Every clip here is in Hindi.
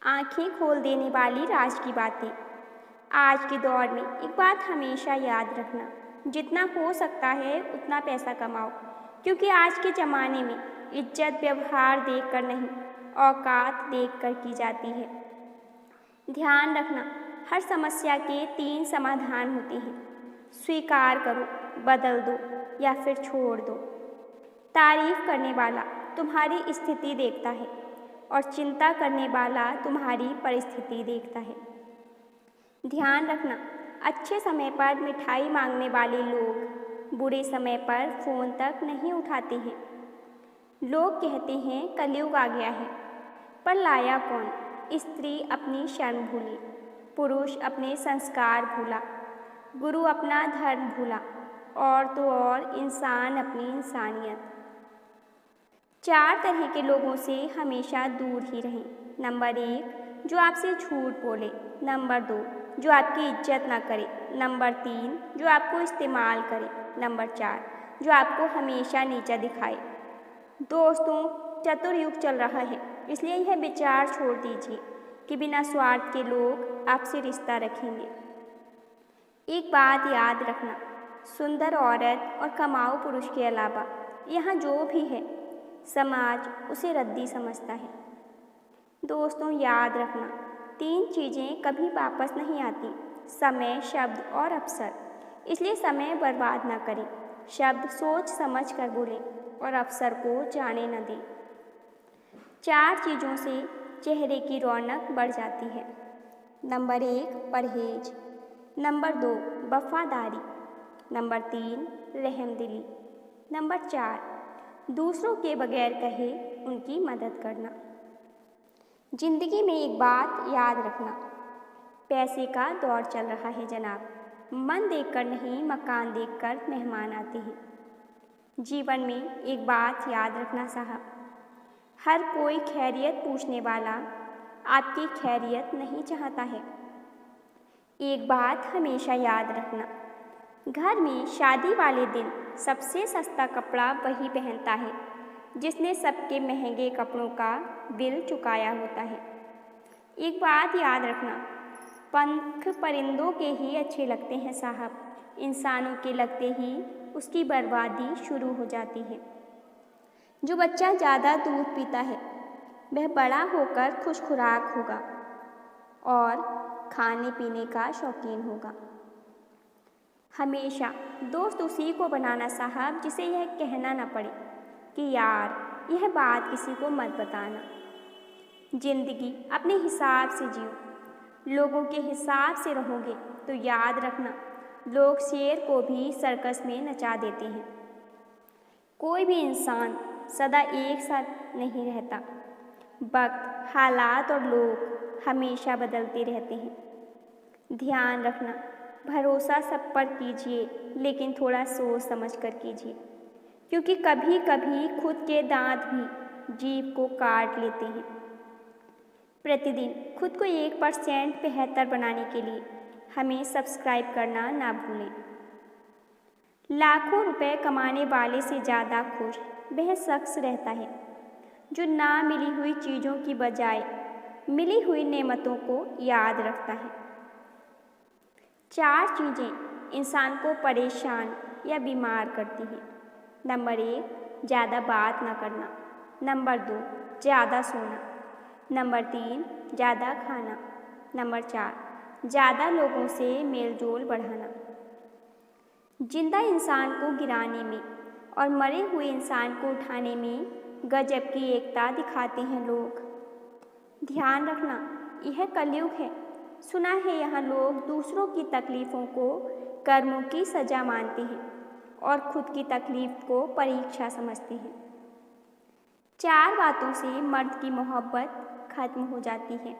आंखें खोल देने वाली राज की बातें। आज के दौर में एक बात हमेशा याद रखना, जितना हो सकता है उतना पैसा कमाओ, क्योंकि आज के ज़माने में इज्जत व्यवहार देखकर नहीं, औकात देखकर की जाती है। ध्यान रखना, हर समस्या के 3 समाधान होते हैं। स्वीकार करो, बदल दो या फिर छोड़ दो। तारीफ करने वाला तुम्हारी स्थिति देखता है और चिंता करने वाला तुम्हारी परिस्थिति देखता है। ध्यान रखना, अच्छे समय पर मिठाई मांगने वाले लोग बुरे समय पर फ़ोन तक नहीं उठाते हैं। लोग कहते हैं कलयुग आ गया है, पर लाया कौन? स्त्री अपनी शर्म भूली, पुरुष अपने संस्कार भूला, गुरु अपना धर्म भूला और तो और इंसान अपनी इंसानियत। 4 तरह के लोगों से हमेशा दूर ही रहें। नंबर 1, जो आपसे झूठ बोले। नंबर 2, जो आपकी इज्जत ना करे। नंबर 3, जो आपको इस्तेमाल करे। नंबर 4, जो आपको हमेशा नीचा दिखाए। दोस्तों, चतुर्युग चल रहा है, इसलिए यह विचार छोड़ दीजिए कि बिना स्वार्थ के लोग आपसे रिश्ता रखेंगे। एक बात याद रखना, सुंदर औरत और कमाऊ पुरुष के अलावा यहाँ जो भी है, समाज उसे रद्दी समझता है। दोस्तों, याद रखना, 3 चीज़ें कभी वापस नहीं आती: समय, शब्द और अवसर। इसलिए समय बर्बाद ना करें, शब्द सोच समझ कर बोलें और अवसर को जाने न दें। 4 चीज़ों से चेहरे की रौनक बढ़ जाती है। नंबर 1, परहेज। नंबर 2, वफादारी। नंबर 3, रहमदिली। नंबर 4, दूसरों के बगैर कहे उनकी मदद करना। जिंदगी में एक बात याद रखना, पैसे का दौर चल रहा है जनाब। मन देखकर नहीं, मकान देखकर मेहमान आते हैं। जीवन में एक बात याद रखना साहब, हर कोई खैरियत पूछने वाला आपकी खैरियत नहीं चाहता है। एक बात हमेशा याद रखना, घर में शादी वाले दिन सबसे सस्ता कपड़ा वही पहनता है जिसने सबके महंगे कपड़ों का बिल चुकाया होता है। एक बात याद रखना, पंख परिंदों के ही अच्छे लगते हैं साहब, इंसानों के लगते ही उसकी बर्बादी शुरू हो जाती है। जो बच्चा ज़्यादा दूध पीता है वह बड़ा होकर खुश खुराक होगा और खाने पीने का शौकीन होगा। हमेशा दोस्त उसी को बनाना साहब जिसे यह कहना न पड़े कि यार यह बात किसी को मत बताना। जिंदगी अपने हिसाब से जियो, लोगों के हिसाब से रहोगे तो याद रखना, लोग शेर को भी सर्कस में नचा देते हैं। कोई भी इंसान सदा एक साथ नहीं रहता, वक्त, हालात और लोग हमेशा बदलते रहते हैं। ध्यान रखना, भरोसा सब पर कीजिए, लेकिन थोड़ा सोच समझ कर कीजिए, क्योंकि कभी कभी खुद के दांत भी जीभ को काट लेते हैं। प्रतिदिन खुद को 1% बेहतर बनाने के लिए हमें सब्सक्राइब करना ना भूलें। लाखों रुपए कमाने वाले से ज़्यादा खुश वह शख्स रहता है जो ना मिली हुई चीज़ों की बजाय मिली हुई नेमतों को याद रखता है। 4 चीज़ें इंसान को परेशान या बीमार करती हैं। नंबर 1, ज़्यादा बात न करना। नंबर 2, ज़्यादा सोना। नंबर 3, ज़्यादा खाना। नंबर 4, ज़्यादा लोगों से मेलजोल बढ़ाना। जिंदा इंसान को गिराने में और मरे हुए इंसान को उठाने में गजब की एकता दिखाते हैं लोग। ध्यान रखना, यह कलयुग है। सुना है यहाँ लोग दूसरों की तकलीफ़ों को कर्मों की सज़ा मानते हैं और खुद की तकलीफ़ को परीक्षा समझते हैं। 4 बातों से मर्द की मोहब्बत खत्म हो जाती है।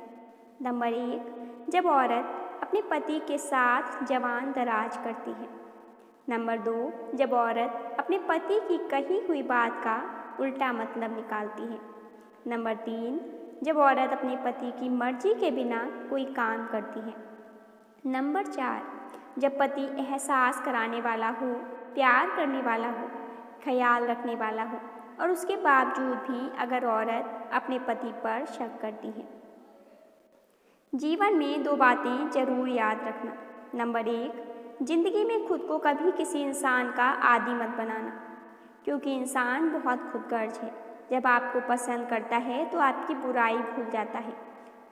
नंबर 1, जब औरत अपने पति के साथ जवान दराज करती है। नंबर 2, जब औरत अपने पति की कही हुई बात का उल्टा मतलब निकालती है। नंबर 3, जब औरत अपने पति की मर्जी के बिना कोई काम करती है। नंबर 4, जब पति एहसास कराने वाला हो, प्यार करने वाला हो, ख्याल रखने वाला हो और उसके बावजूद भी अगर औरत अपने पति पर शक करती है। जीवन में 2 बातें जरूर याद रखना। नंबर 1, जिंदगी में खुद को कभी किसी इंसान का आदी मत बनाना, क्योंकि इंसान बहुत खुदगर्ज है। जब आपको पसंद करता है तो आपकी बुराई भूल जाता है,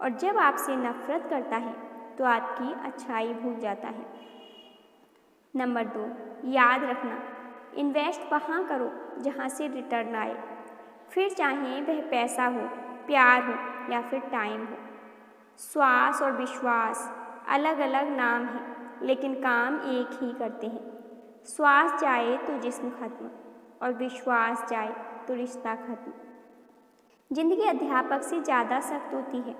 और जब आपसे नफरत करता है तो आपकी अच्छाई भूल जाता है। नंबर 2, याद रखना, इन्वेस्ट वहाँ करो जहाँ से रिटर्न आए, फिर चाहे वह पैसा हो, प्यार हो या फिर टाइम हो। श्वास और विश्वास अलग अलग नाम हैं, लेकिन काम एक ही करते हैं। श्वास जाए तो जिस्म खत्म, और विश्वास जाए तो रिश्ता खत्म। जिंदगी अध्यापक से ज़्यादा सख्त होती है।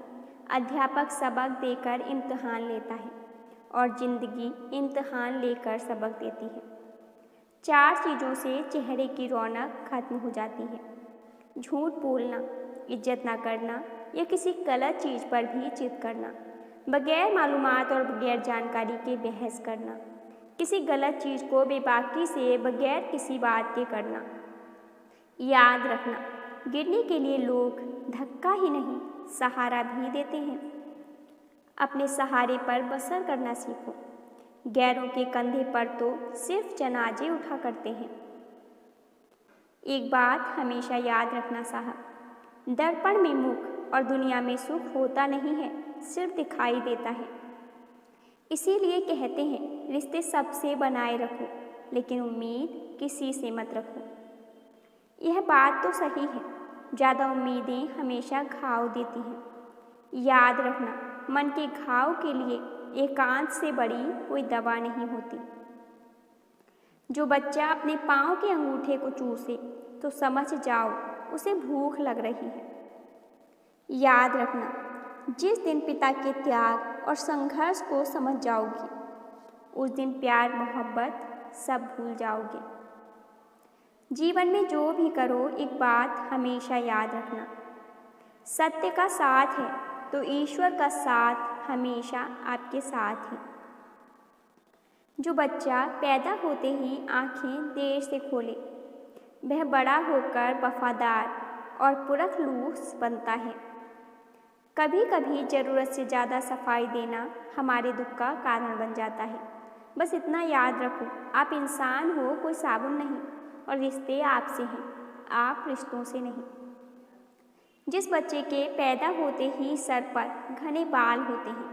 अध्यापक सबक देकर इम्तिहान लेता है, और जिंदगी इम्तिहान लेकर सबक देती है। 4 चीज़ों से चेहरे की रौनक खत्म हो जाती है: झूठ बोलना, इज्जत ना करना या किसी गलत चीज़ पर भी जिद करना, बगैर मालूमात और बगैर जानकारी के बहस करना, किसी गलत चीज़ को बेबाकी से बगैर किसी बात के करना। याद रखना, गिरने के लिए लोग धक्का ही नहीं, सहारा भी देते हैं। अपने सहारे पर बसर करना सीखो। गैरों के कंधे पर तो सिर्फ जनाजे उठा करते हैं। एक बात हमेशा याद रखना साहब, दर्पण में मुख और दुनिया में सुख होता नहीं है, सिर्फ दिखाई देता है। इसीलिए कहते हैं, रिश्ते सबसे बनाए रखो, लेकिन उम्मीद किसी से मत रखो। यह बात तो सही है, ज़्यादा उम्मीदें हमेशा घाव देती हैं। याद रखना, मन के घाव के लिए एकांत से बड़ी कोई दवा नहीं होती। जो बच्चा अपने पाँव के अंगूठे को चूसे तो समझ जाओ उसे भूख लग रही है। याद रखना, जिस दिन पिता के त्याग और संघर्ष को समझ जाओगी, उस दिन प्यार मोहब्बत सब भूल जाओगे। जीवन में जो भी करो, एक बात हमेशा याद रखना, सत्य का साथ है तो ईश्वर का साथ हमेशा आपके साथ है। जो बच्चा पैदा होते ही आंखें देर से खोले, वह बड़ा होकर वफादार और पुरखलूस बनता है। कभी कभी ज़रूरत से ज़्यादा सफाई देना हमारे दुख का कारण बन जाता है। बस इतना याद रखो, आप इंसान हो, कोई साबुन नहीं, और रिश्ते आपसे हैं, आप रिश्तों से नहीं। जिस बच्चे के पैदा होते ही सर पर घने बाल होते हैं,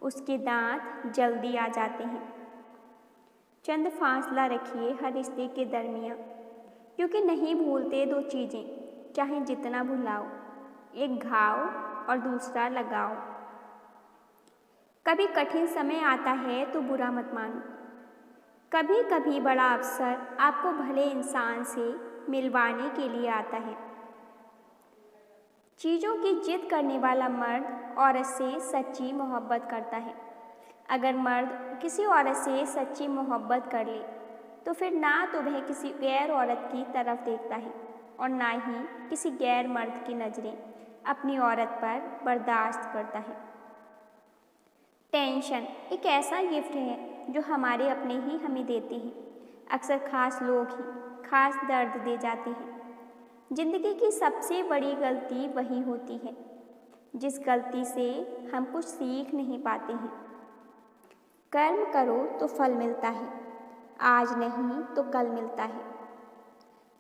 उसके दांत जल्दी आ जाते हैं। चंद फासला रखिए हर रिश्ते के दरमियान, क्योंकि नहीं भूलते 2 चीज़ें, चाहे जितना भुलाओ, एक घाव और दूसरा लगाओ। कभी कठिन समय आता है तो बुरा मत मानो। कभी कभी बड़ा अवसर आपको भले इंसान से मिलवाने के लिए आता है। चीज़ों की जिद करने वाला मर्द औरत से सच्ची मोहब्बत करता है। अगर मर्द किसी औरत से सच्ची मोहब्बत कर ले तो फिर ना तो वह किसी गैर औरत की तरफ देखता है, और ना ही किसी गैर मर्द की नज़रें अपनी औरत पर बर्दाश्त करता है। टेंशन एक ऐसा गिफ्ट है जो हमारे अपने ही हमें देते हैं। अक्सर खास लोग ही खास दर्द दे जाते हैं। जिंदगी की सबसे बड़ी गलती वही होती है जिस गलती से हम कुछ सीख नहीं पाते हैं। कर्म करो तो फल मिलता है, आज नहीं तो कल मिलता है।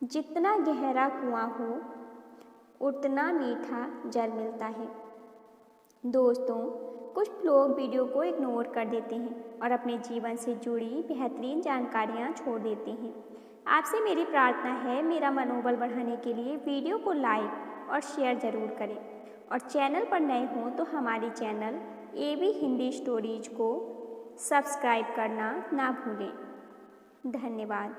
जितना गहरा कुआं हो उतना मीठा जल मिलता है। दोस्तों, कुछ लोग वीडियो को इग्नोर कर देते हैं और अपने जीवन से जुड़ी बेहतरीन जानकारियाँ छोड़ देते हैं। आपसे मेरी प्रार्थना है, मेरा मनोबल बढ़ाने के लिए वीडियो को लाइक और शेयर ज़रूर करें, और चैनल पर नए हों तो हमारे चैनल AB हिंदी स्टोरीज को सब्सक्राइब करना ना भूलें। धन्यवाद।